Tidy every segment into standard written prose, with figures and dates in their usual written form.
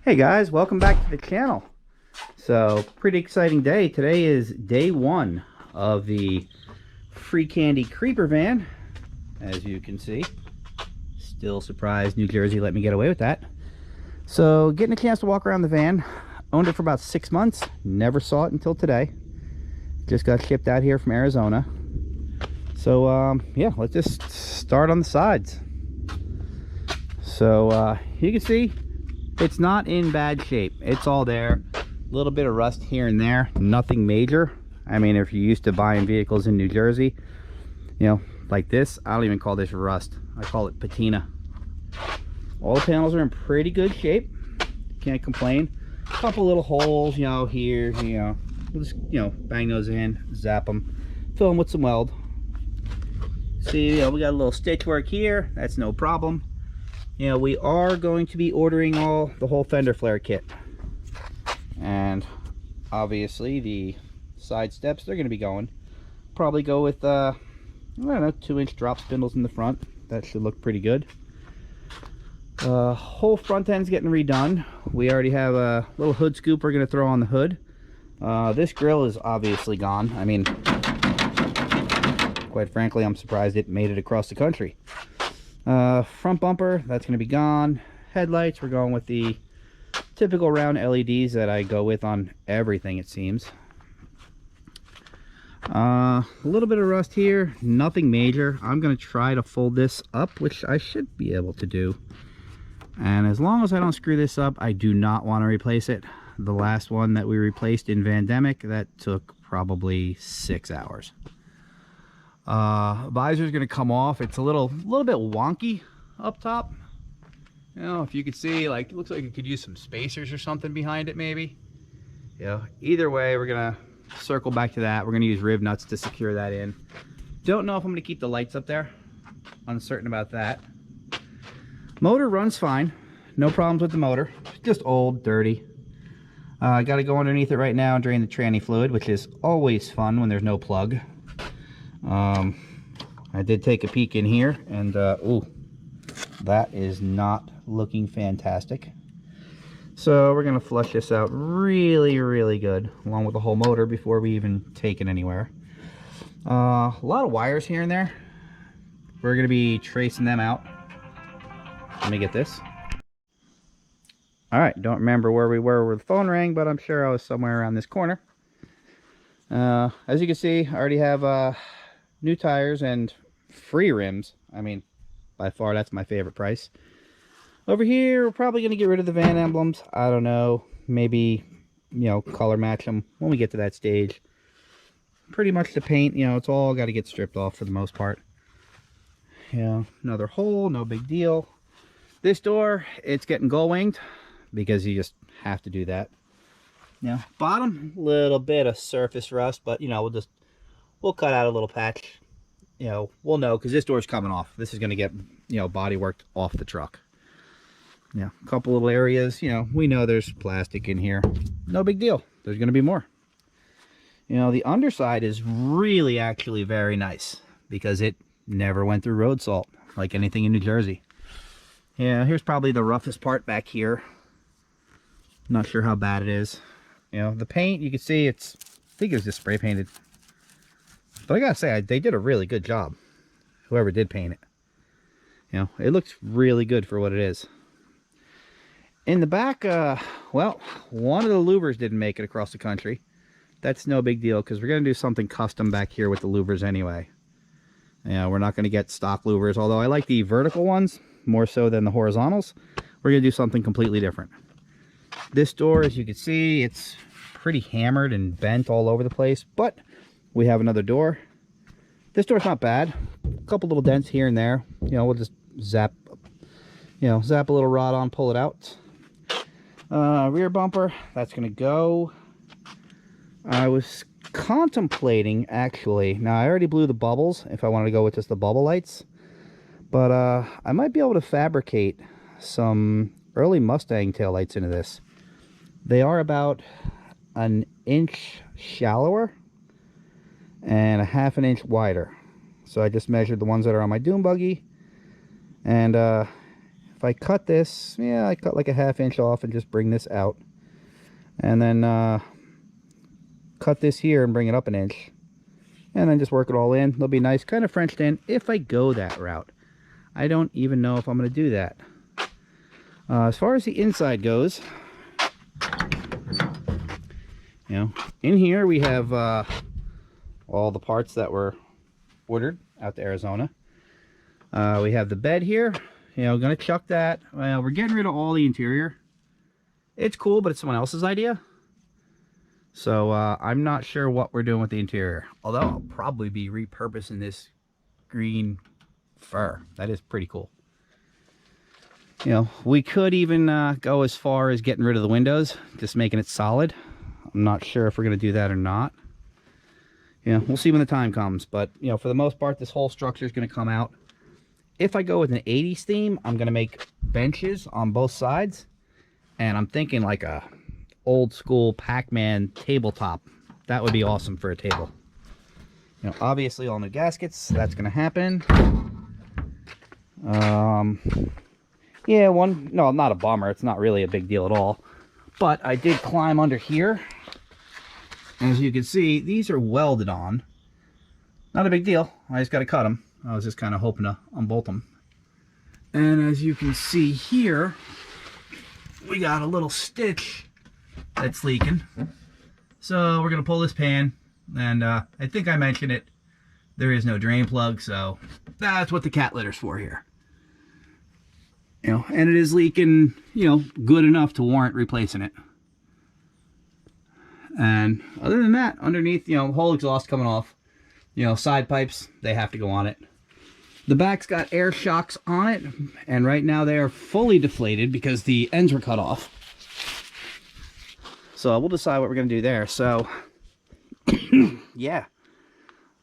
Hey guys, welcome back to the channel. So, pretty exciting day. Today is day one of the Free Candy Creeper van. As you can see, still surprised New Jersey let me get away with that. So, getting a chance to walk around the van. Owned it for about 6 months. Never saw it until today. Just got shipped out here from Arizona. So, yeah, let's just start on the sides. So, you can see it's not in bad shape. It's all there. A little bit of rust here and there. Nothing major. I mean, if you're used to buying vehicles in New Jersey, you know, like this, I don't even call this rust. I call it patina. All the panels are in pretty good shape. Can't complain. A couple little holes, you know, here, you know. We'll just, you know, bang those in, zap them, fill them with some weld. See, you know, we got a little stitch work here. That's no problem. You know, we are going to be ordering the whole fender flare kit, and obviously the side steps, they're going to be going. Probably go with I don't know, 2-inch drop spindles in the front. That should look pretty good. Whole front end's getting redone. We already have a little hood scoop we're going to throw on the hood. This grill is obviously gone. I mean, quite frankly, I'm surprised it made it across the country. Front bumper, that's going to be gone. Headlights, we're going with the typical round LEDs that I go with on everything, it seems. A little bit of rust here, nothing major. I'm going to try to fold this up, which I should be able to do. And as long as I don't screw this up, I do not want to replace it. The last one that we replaced in Vandemic, that took probably 6 hours. Visor is going to come off. It's a little bit wonky up top. You know, if you could see, like, it looks like it could use some spacers or something behind it, maybe. You know, either way, we're gonna circle back to that. We're gonna use rib nuts to secure that in. Don't know if I'm gonna keep the lights up there. Uncertain about that. Motor runs fine. No problems with the motor. Just old, dirty. I got to go underneath it right now and drain the tranny fluid, which is always fun when there's no plug. I did take a peek in here, and ooh, that is not looking fantastic. So we're gonna flush this out really good, along with the whole motor, before we even take it anywhere. A lot of wires here and there. We're gonna be tracing them out. Let me get this. All right, don't remember where we were where the phone rang, but I'm sure I was somewhere around this corner. As you can see, I already have new tires and free rims. I mean, by far that's my favorite price. Over here, we're probably going to get rid of the van emblems. I don't know, maybe, you know, color match them when we get to that stage. Pretty much the paint, you know, it's all got to get stripped off for the most part. You know, another hole, no big deal. This door, it's getting gull winged because you just have to do that. You know, bottom, little bit of surface rust, but you know, we'll cut out a little patch. You know, we'll know because this door's coming off. This is going to get, you know, body worked off the truck. Yeah, a couple little areas, you know, we know there's plastic in here. No big deal. There's going to be more. You know, the underside is really actually very nice because it never went through road salt like anything in New Jersey. Yeah, here's probably the roughest part back here. Not sure how bad it is. You know, the paint, you can see I think it was just spray painted. But I gotta say, they did a really good job. Whoever did paint it. You know, it looks really good for what it is. In the back, well, one of the louvers didn't make it across the country. That's no big deal because we're gonna do something custom back here with the louvers anyway. You know, we're not gonna get stock louvers, although I like the vertical ones more so than the horizontals. We're gonna do something completely different. This door, as you can see, it's pretty hammered and bent all over the place, but we have another door. This door's not bad. A couple little dents here and there. You know, we'll just zap a little rod on, pull it out. Rear bumper, that's gonna go. I was contemplating, actually, now I already blew the bubbles if I wanted to go with just the bubble lights, but I might be able to fabricate some early Mustang taillights into this. They are about an inch shallower and a half an inch wider. So I just measured the ones that are on my dune buggy, and if if I cut this, yeah, I cut like a 1/2 inch off and just bring this out. And then cut this here and bring it up 1 inch. And then just work it all in. They'll be nice, kind of Frenched in if I go that route. I don't even know if I'm going to do that. As far as the inside goes, you know, in here we have all the parts that were ordered out to Arizona. We have the bed here. You know, gonna chuck that. Well, we're getting rid of all the interior. It's cool, but it's someone else's idea. So I'm not sure what we're doing with the interior. Although I'll probably be repurposing this green fur. That is pretty cool. You know, we could even go as far as getting rid of the windows, just making it solid. I'm not sure if we're going to do that or not. You know, we'll see when the time comes. But, you know, for the most part, this whole structure is going to come out. If I go with an 80s theme, I'm going to make benches on both sides. And I'm thinking like a old school Pac-Man tabletop. That would be awesome for a table. You know, obviously all new gaskets. That's going to happen. Yeah, no, not a bummer. It's not really a big deal at all. But I did climb under here. As you can see, these are welded on. Not a big deal. I just got to cut them. I was just kind of hoping to unbolt them. And as you can see here, we got a little stitch that's leaking. So we're going to pull this pan. And I think I mentioned it. There is no drain plug, so that's what the cat litter's for here. You know, and it is leaking, you know, good enough to warrant replacing it. And other than that, underneath, you know, whole exhaust coming off, you know, side pipes, they have to go on it. The back's got air shocks on it, and right now they are fully deflated because the ends were cut off. So we'll decide what we're going to do there. So, yeah.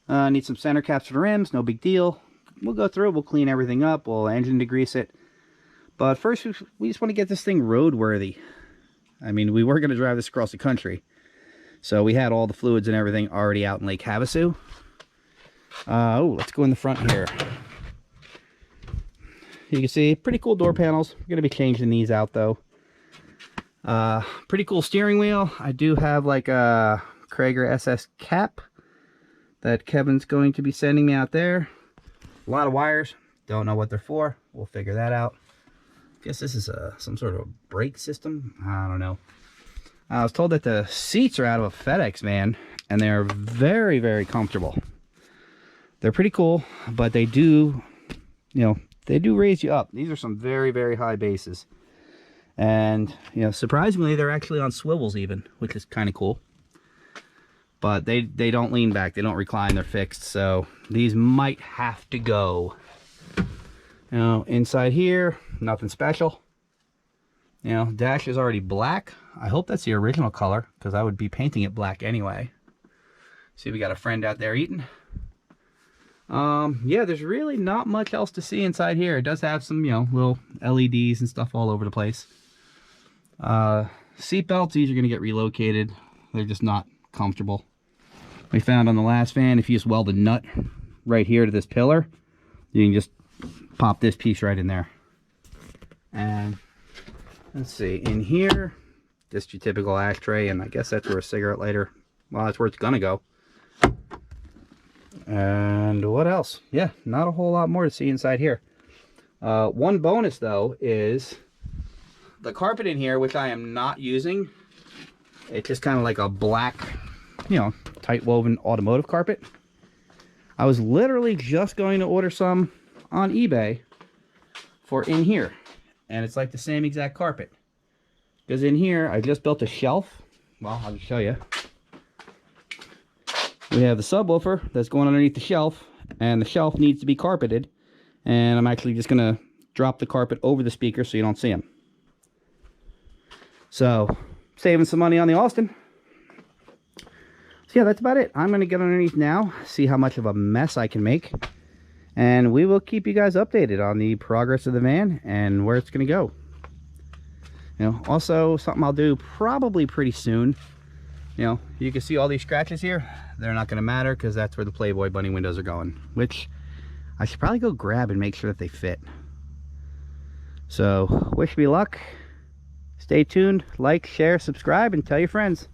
Need some center caps for the rims, no big deal. We'll go through, we'll clean everything up, we'll engine degrease it. But first, we just want to get this thing roadworthy. I mean, we were going to drive this across the country. So we had all the fluids and everything already out in Lake Havasu. Oh, let's go in the front here. You can see, pretty cool door panels. We're going to be changing these out, though. Pretty cool steering wheel. I do have like a Krager SS cap that Kevin's going to be sending me out there. A lot of wires. Don't know what they're for. We'll figure that out. Guess this is some sort of brake system. I don't know. I was told that the seats are out of a FedEx van, and they're very, very comfortable. They're pretty cool, but they do, you know, they do raise you up. These are some very, very high bases. And, you know, surprisingly, they're actually on swivels even, which is kind of cool. But they don't lean back. They don't recline. They're fixed. So these might have to go. Now, inside here, nothing special. You know, dash is already black. I hope that's the original color, because I would be painting it black anyway. See, we got a friend out there eating. Yeah, there's really not much else to see inside here. It does have some, you know, little LEDs and stuff all over the place. Seat belts, these are going to get relocated. They're just not comfortable. We found on the last van, if you just weld a nut right here to this pillar, you can just pop this piece right in there. And let's see, in here, just your typical ashtray, and I guess that's where a cigarette lighter, well, that's where it's gonna go. And what else? Yeah, not a whole lot more to see inside here. One bonus though is the carpet in here, which I am not using. It's just kind of like a black, you know, tight woven automotive carpet. I was literally just going to order some on eBay for in here, and it's like the same exact carpet, because in here I just built a shelf. Well, I'll just show you. We have the subwoofer that's going underneath the shelf, and the shelf needs to be carpeted, and I'm actually just gonna drop the carpet over the speaker so you don't see them. So saving some money on the Austin. So yeah, that's about it. I'm gonna get underneath now, see how much of a mess I can make, and we will keep you guys updated on the progress of the van and where it's going to go. You know, also something I'll do probably pretty soon. You know, you can see all these scratches here. They're not going to matter because that's where the Playboy bunny windows are going, which I should probably go grab and make sure that they fit. So wish me luck. Stay tuned, like, share, subscribe, and tell your friends.